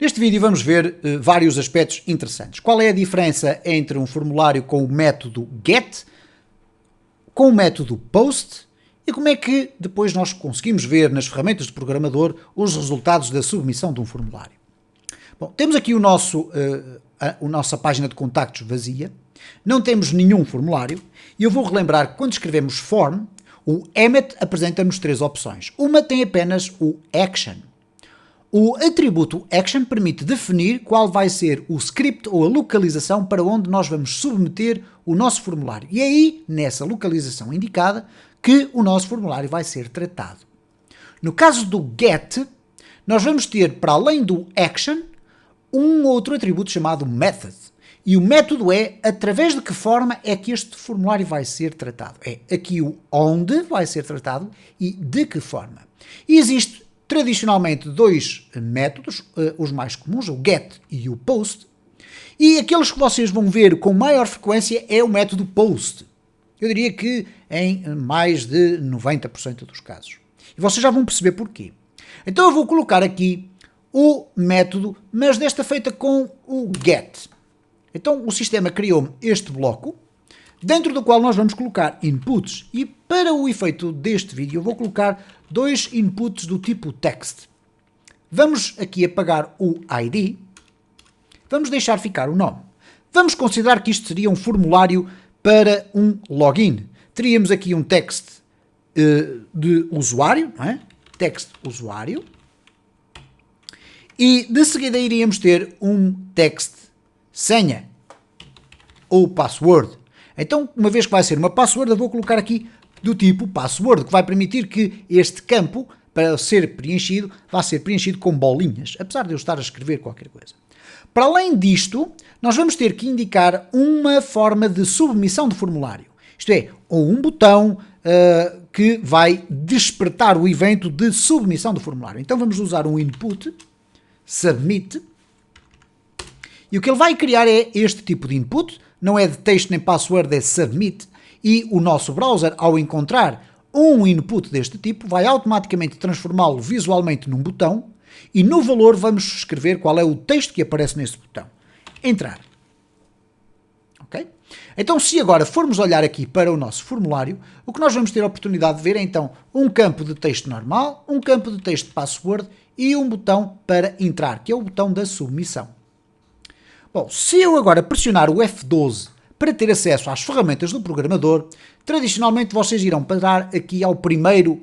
Neste vídeo vamos ver vários aspectos interessantes. Qual é a diferença entre um formulário com o método GET, com o método POST e como é que depois nós conseguimos ver nas ferramentas do programador os resultados da submissão de um formulário. Bom, temos aqui a nossa página de contactos vazia, não temos nenhum formulário e eu vou relembrar que quando escrevemos form, o Emmet apresenta-nos três opções. Uma tem apenas o action. O atributo action permite definir qual vai ser o script ou a localização para onde nós vamos submeter o nosso formulário. E é aí, nessa localização indicada, que o nosso formulário vai ser tratado. No caso do get, nós vamos ter, para além do action, um outro atributo chamado method. E o método é através de que forma é que este formulário vai ser tratado. É aqui o onde vai ser tratado e de que forma. E existe tradicionalmente dois métodos, os mais comuns, o get e o post, e aqueles que vocês vão ver com maior frequência é o método post. Eu diria que em mais de 90% dos casos. E vocês já vão perceber porquê. Então eu vou colocar aqui o método, mas desta feita com o get. Então o sistema criou-me este bloco, dentro do qual nós vamos colocar inputs, e para o efeito deste vídeo eu vou colocar dois inputs do tipo text. Vamos aqui apagar o ID, vamos deixar ficar o nome. Vamos considerar que isto seria um formulário para um login. Teríamos aqui um text de usuário, não é? Text usuário, e de seguida iríamos ter um text senha ou password. Então, uma vez que vai ser uma password, eu vou colocar aqui do tipo password, que vai permitir que este campo, para ser preenchido, vá ser preenchido com bolinhas, apesar de eu estar a escrever qualquer coisa. Para além disto, nós vamos ter que indicar uma forma de submissão de formulário. Isto é, ou um botão que vai despertar o evento de submissão do formulário. Então vamos usar um input, submit, e o que ele vai criar é este tipo de input, não é de texto nem password, é submit, e o nosso browser, ao encontrar um input deste tipo, vai automaticamente transformá-lo visualmente num botão, e no valor vamos escrever qual é o texto que aparece nesse botão. Entrar. Ok? Então, se agora formos olhar aqui para o nosso formulário, o que nós vamos ter a oportunidade de ver é então um campo de texto normal, um campo de texto password e um botão para entrar, que é o botão da submissão. Bom, se eu agora pressionar o F12 para ter acesso às ferramentas do programador, tradicionalmente vocês irão parar aqui ao primeiro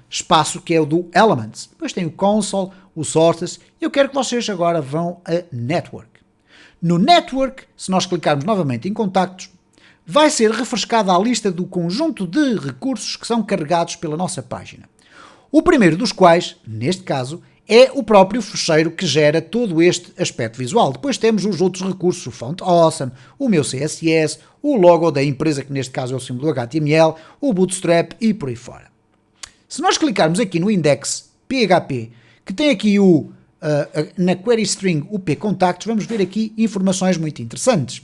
espaço, que é o do Elements. Depois tem o Console, o Sources, e eu quero que vocês agora vão a Network. No Network, se nós clicarmos novamente em Contactos, vai ser refrescada a lista do conjunto de recursos que são carregados pela nossa página. O primeiro dos quais, neste caso, é o próprio fecheiro que gera todo este aspecto visual. Depois temos os outros recursos, o Font Awesome, o meu CSS, o logo da empresa, que neste caso é o símbolo HTML, o Bootstrap e por aí fora. Se nós clicarmos aqui no index PHP, que tem aqui na query string o pcontacts, vamos ver aqui informações muito interessantes.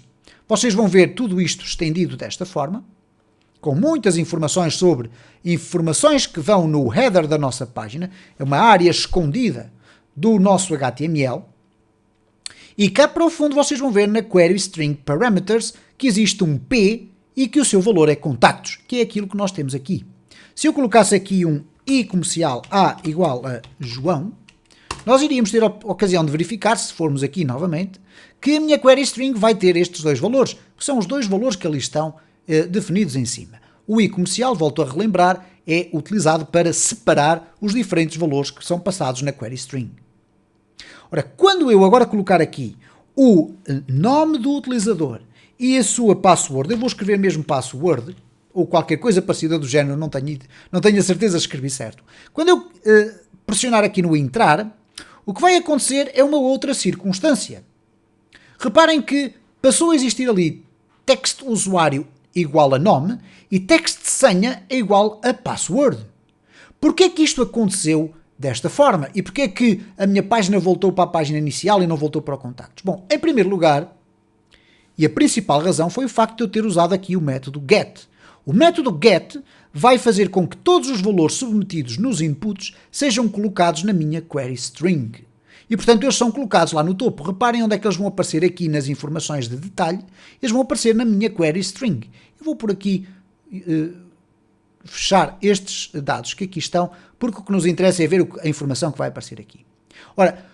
Vocês vão ver tudo isto estendido desta forma, com muitas informações sobre informações que vão no header da nossa página, é uma área escondida do nosso HTML, e cá para o fundo vocês vão ver na query string parameters que existe um P e que o seu valor é contactos, que é aquilo que nós temos aqui. Se eu colocasse aqui um I comercial A igual a João, nós iríamos ter a ocasião de verificar, se formos aqui novamente, que a minha query string vai ter estes dois valores, que são os dois valores que ali estão definidos em cima. O I comercial, volto a relembrar, é utilizado para separar os diferentes valores que são passados na query string. Ora, quando eu agora colocar aqui o nome do utilizador e a sua password, eu vou escrever mesmo password, ou qualquer coisa parecida do género, não tenho a certeza de escrever certo. Quando eu pressionar aqui no entrar, o que vai acontecer é uma outra circunstância. Reparem que passou a existir ali text usuário igual a nome e text senha é igual a password. Porquê é que isto aconteceu desta forma? E porquê é que a minha página voltou para a página inicial e não voltou para o contactos? Bom, em primeiro lugar, e a principal razão foi o facto de eu ter usado aqui o método get. O método get vai fazer com que todos os valores submetidos nos inputs sejam colocados na minha query string. E, portanto, eles são colocados lá no topo. Reparem onde é que eles vão aparecer aqui nas informações de detalhe. Eles vão aparecer na minha query string. Eu vou por aqui fechar estes dados que aqui estão, porque o que nos interessa é ver a informação que vai aparecer aqui. Ora,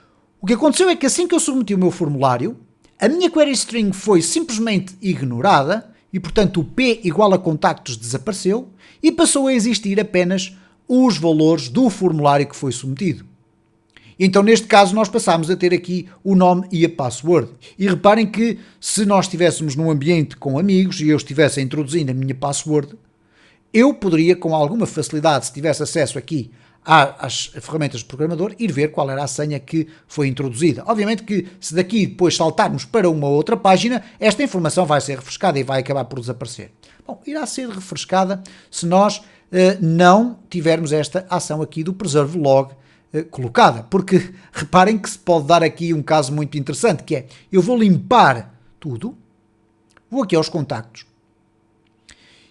o que aconteceu é que assim que eu submeti o meu formulário, a minha query string foi simplesmente ignorada e, portanto, o P igual a contactos desapareceu e passou a existir apenas os valores do formulário que foi submetido. Então, neste caso, nós passámos a ter aqui o nome e a password. E reparem que se nós estivéssemos num ambiente com amigos e eu estivesse a introduzir a minha password, eu poderia, com alguma facilidade, se tivesse acesso aqui às ferramentas de programador, ir ver qual era a senha que foi introduzida. Obviamente que se daqui depois saltarmos para uma outra página, esta informação vai ser refrescada e vai acabar por desaparecer. Bom, irá ser refrescada se nós não tivermos esta ação aqui do preserve log colocada, porque reparem que se pode dar aqui um caso muito interessante, que é, eu vou limpar tudo, vou aqui aos contactos.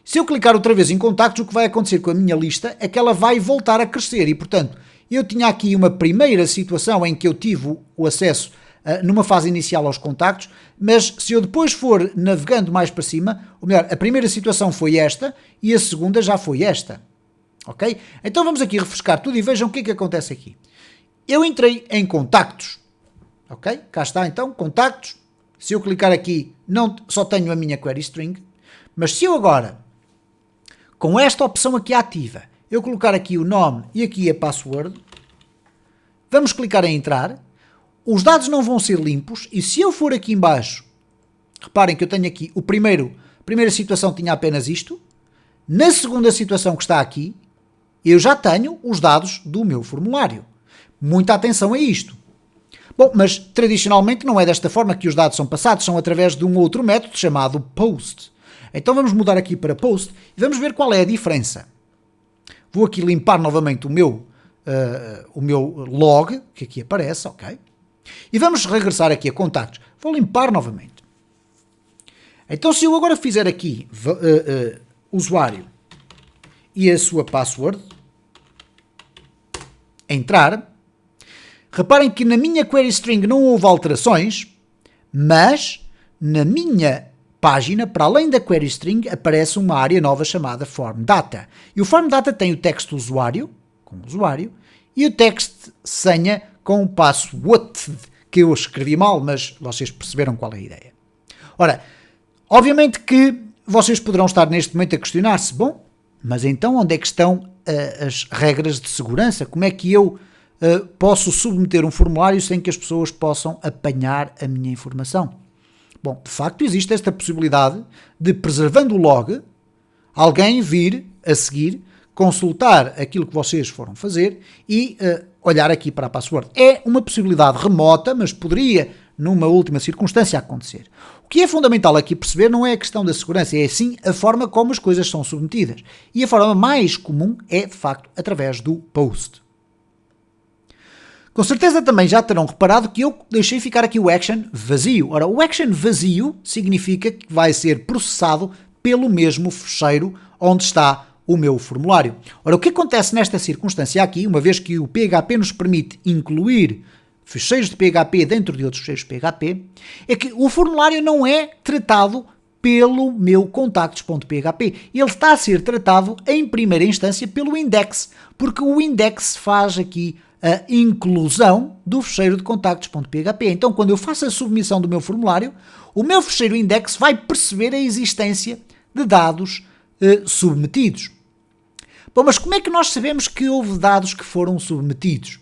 Se eu clicar outra vez em contactos, o que vai acontecer com a minha lista é que ela vai voltar a crescer e, portanto, eu tinha aqui uma primeira situação em que eu tive o acesso numa fase inicial aos contactos, mas se eu depois for navegando mais para cima, ou melhor, a primeira situação foi esta e a segunda já foi esta. Ok? Então vamos aqui refrescar tudo e vejam o que é que acontece aqui. Eu entrei em contactos. Ok? Cá está então, contactos. Se eu clicar aqui, só tenho a minha query string, mas se eu agora, com esta opção aqui ativa, eu colocar aqui o nome e aqui a password, vamos clicar em entrar, os dados não vão ser limpos e se eu for aqui em baixo, reparem que eu tenho aqui a primeira situação tinha apenas isto, na segunda situação que está aqui, eu já tenho os dados do meu formulário. Muita atenção a isto. Bom, mas tradicionalmente não é desta forma que os dados são passados, são através de um outro método chamado POST. Então vamos mudar aqui para POST e vamos ver qual é a diferença. Vou aqui limpar novamente o meu log, que aqui aparece, ok? E vamos regressar aqui a contactos. Vou limpar novamente. Então se eu agora fizer aqui usuário e a sua password, entrar, reparem que na minha query string não houve alterações, mas na minha página, para além da query string, aparece uma área nova chamada form data. E o form data tem o texto usuário, com o usuário, e o texto senha com o password, que eu escrevi mal, mas vocês perceberam qual é a ideia. Ora, obviamente que vocês poderão estar neste momento a questionar-se, bom, mas então onde é que estão as regras de segurança? Como é que eu posso submeter um formulário sem que as pessoas possam apanhar a minha informação? Bom, de facto existe esta possibilidade de, preservando o log, alguém vir a seguir, consultar aquilo que vocês foram fazer e olhar aqui para a password. É uma possibilidade remota, mas poderia, numa última circunstância, acontecer. O que é fundamental aqui perceber não é a questão da segurança, é sim a forma como as coisas são submetidas. E a forma mais comum é, de facto, através do POST. Com certeza também já terão reparado que eu deixei ficar aqui o action vazio. Ora, o action vazio significa que vai ser processado pelo mesmo fecheiro onde está o meu formulário. Ora, o que acontece nesta circunstância aqui, uma vez que o PHP nos permite incluir fecheiros de PHP dentro de outros fecheiros de PHP, é que o formulário não é tratado pelo meu contactos.php. Ele está a ser tratado em primeira instância pelo index, porque o index faz aqui a inclusão do fecheiro de contactos.php. Então, quando eu faço a submissão do meu formulário, o meu fecheiro index vai perceber a existência de dados submetidos. Bom, mas como é que nós sabemos que houve dados que foram submetidos?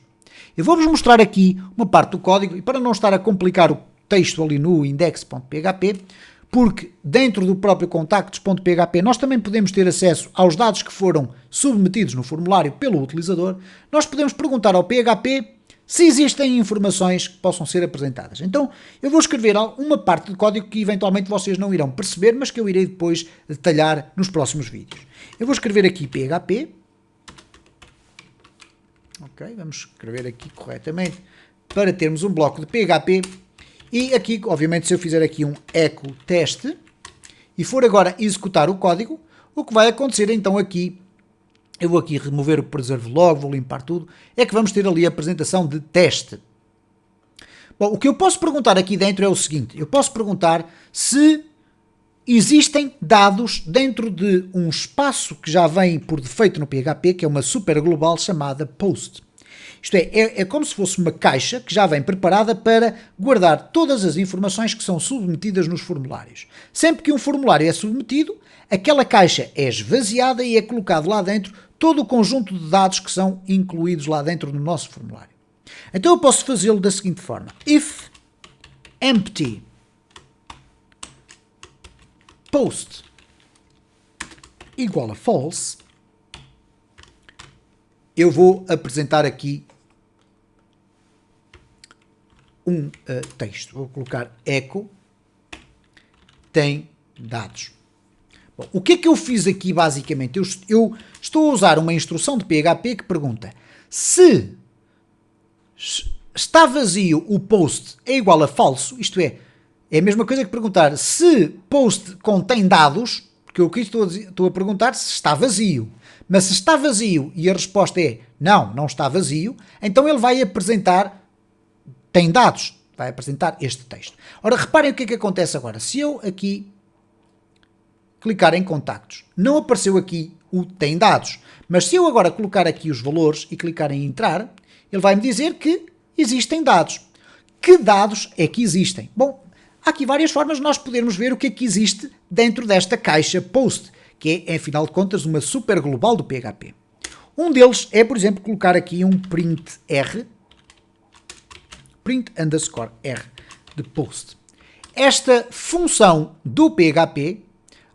Eu vou-vos mostrar aqui uma parte do código, e para não estar a complicar o texto ali no index.php, porque dentro do próprio contactos.php nós também podemos ter acesso aos dados que foram submetidos no formulário pelo utilizador, nós podemos perguntar ao PHP se existem informações que possam ser apresentadas. Então, eu vou escrever uma parte do código que eventualmente vocês não irão perceber, mas que eu irei depois detalhar nos próximos vídeos. Eu vou escrever aqui PHP. Ok, vamos escrever aqui corretamente para termos um bloco de PHP. E aqui, obviamente, se eu fizer aqui um echo teste e for agora executar o código, o que vai acontecer então aqui, eu vou aqui remover o preserve log, vou limpar tudo, é que vamos ter ali a apresentação de teste. Bom, o que eu posso perguntar aqui dentro é o seguinte, eu posso perguntar se existem dados dentro de um espaço que já vem por defeito no PHP, que é uma super global chamada post. Isto é como se fosse uma caixa que já vem preparada para guardar todas as informações que são submetidas nos formulários. Sempre que um formulário é submetido, aquela caixa é esvaziada e é colocado lá dentro todo o conjunto de dados que são incluídos lá dentro do nosso formulário. Então eu posso fazê-lo da seguinte forma. If empty post igual a false, eu vou apresentar aqui um texto. Vou colocar echo tem dados. Bom, o que é que eu fiz aqui basicamente? Eu estou a usar uma instrução de PHP que pergunta se está vazio o post é igual a falso, isto é a mesma coisa que perguntar se post contém dados, porque eu aqui estou a perguntar se está vazio. Mas se está vazio e a resposta é não está vazio, então ele vai apresentar tem dados, vai apresentar este texto. Ora, reparem o que é que acontece agora. Se eu aqui clicar em contactos, não apareceu aqui o tem dados, mas se eu agora colocar aqui os valores e clicar em entrar, ele vai me dizer que existem dados. Que dados é que existem? Bom, há aqui várias formas de nós podermos ver o que é que existe dentro desta caixa post, que é, afinal de contas, uma super global do PHP. Um deles é, por exemplo, colocar aqui um print R, print underscore R de post. Esta função do PHP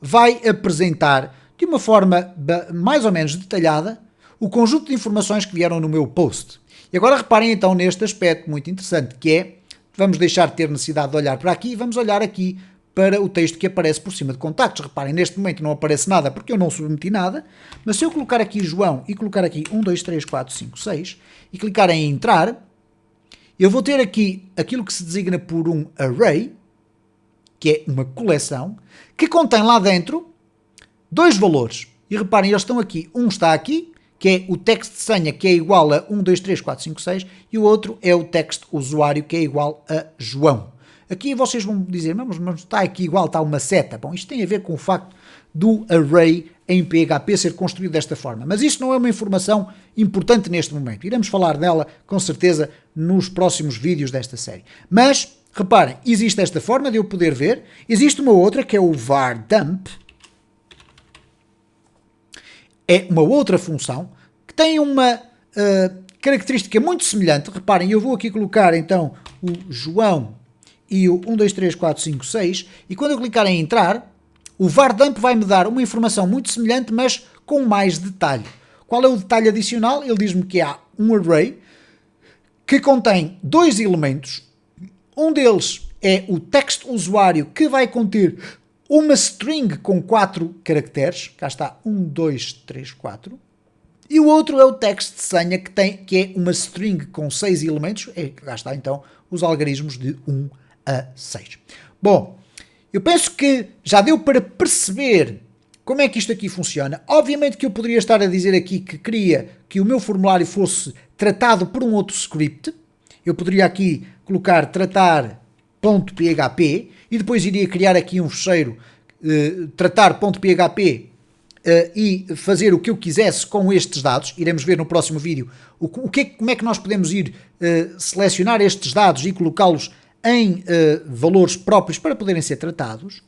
vai apresentar de uma forma mais ou menos detalhada o conjunto de informações que vieram no meu post. E agora reparem então neste aspecto muito interessante, que é, vamos deixar de ter necessidade de olhar para aqui e vamos olhar aqui para o texto que aparece por cima de contactos. Reparem, neste momento não aparece nada porque eu não submeti nada, mas se eu colocar aqui João e colocar aqui 1, 2, 3, 4, 5, 6 e clicar em entrar, eu vou ter aqui aquilo que se designa por um array, que é uma coleção, que contém lá dentro dois valores. E reparem, eles estão aqui. Um está aqui, que é o text de senha, que é igual a 1, 2, 3, 4, 5, 6, e o outro é o text usuário, que é igual a João. Aqui vocês vão dizer, mas está aqui igual, está uma seta. Bom, isto tem a ver com o facto do array em PHP ser construído desta forma. Mas isto não é uma informação importante neste momento. Iremos falar dela, com certeza, nos próximos vídeos desta série. Mas, reparem, existe esta forma de eu poder ver. Existe uma outra, que é o var dump. É uma outra função que tem uma característica muito semelhante. Reparem, eu vou aqui colocar, então, o João e o 1, 2, 3, 4, 5, 6. E quando eu clicar em entrar, o var dump vai-me dar uma informação muito semelhante, mas com mais detalhe. Qual é o detalhe adicional? Ele diz-me que há um array que contém dois elementos. Um deles é o text usuário, que vai conter uma string com 4 caracteres. Cá está, 1, 2, 3, 4. E o outro é o text de senha, que é uma string com 6 elementos. Cá está, então, os algarismos de 1 a 6. Bom, eu penso que já deu para perceber como é que isto aqui funciona. Obviamente que eu poderia estar a dizer aqui que queria que o meu formulário fosse tratado por um outro script. Eu poderia aqui colocar tratar.php e depois iria criar aqui um fecheiro tratar.php e fazer o que eu quisesse com estes dados. Iremos ver no próximo vídeo como é que nós podemos ir selecionar estes dados e colocá-los em valores próprios para poderem ser tratados.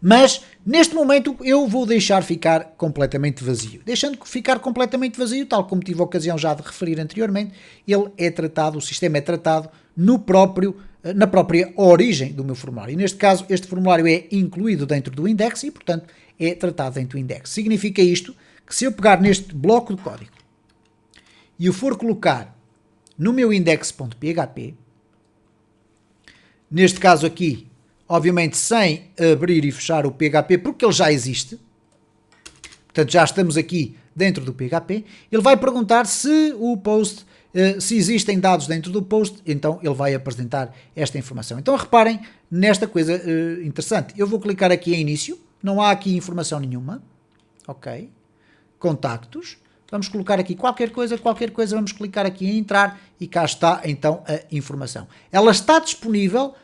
Mas, neste momento, eu vou deixar ficar completamente vazio. Deixando ficar completamente vazio, tal como tive a ocasião já de referir anteriormente, ele é tratado, o sistema é tratado na própria origem do meu formulário. E neste caso, este formulário é incluído dentro do index e, portanto, é tratado dentro do index. Significa isto que se eu pegar neste bloco de código e o for colocar no meu index.php, neste caso aqui, obviamente sem abrir e fechar o PHP, porque ele já existe, portanto já estamos aqui dentro do PHP, ele vai perguntar se o post, se existem dados dentro do post, então ele vai apresentar esta informação. Então reparem nesta coisa interessante. Eu vou clicar aqui em início, não há aqui informação nenhuma, ok, contactos, vamos colocar aqui qualquer coisa, vamos clicar aqui em entrar e cá está então a informação. Ela está disponível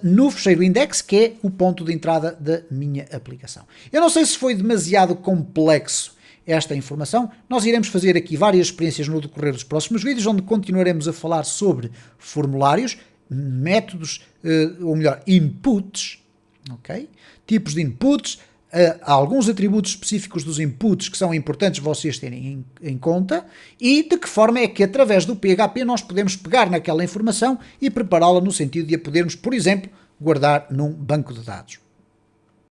no fecheiro index, que é o ponto de entrada da minha aplicação. Eu não sei se foi demasiado complexo esta informação. Nós iremos fazer aqui várias experiências no decorrer dos próximos vídeos, onde continuaremos a falar sobre formulários, métodos, ou melhor, inputs, ok? Tipos de inputs, há alguns atributos específicos dos inputs que são importantes vocês terem em conta e de que forma é que através do PHP nós podemos pegar naquela informação e prepará-la no sentido de a podermos, por exemplo, guardar num banco de dados.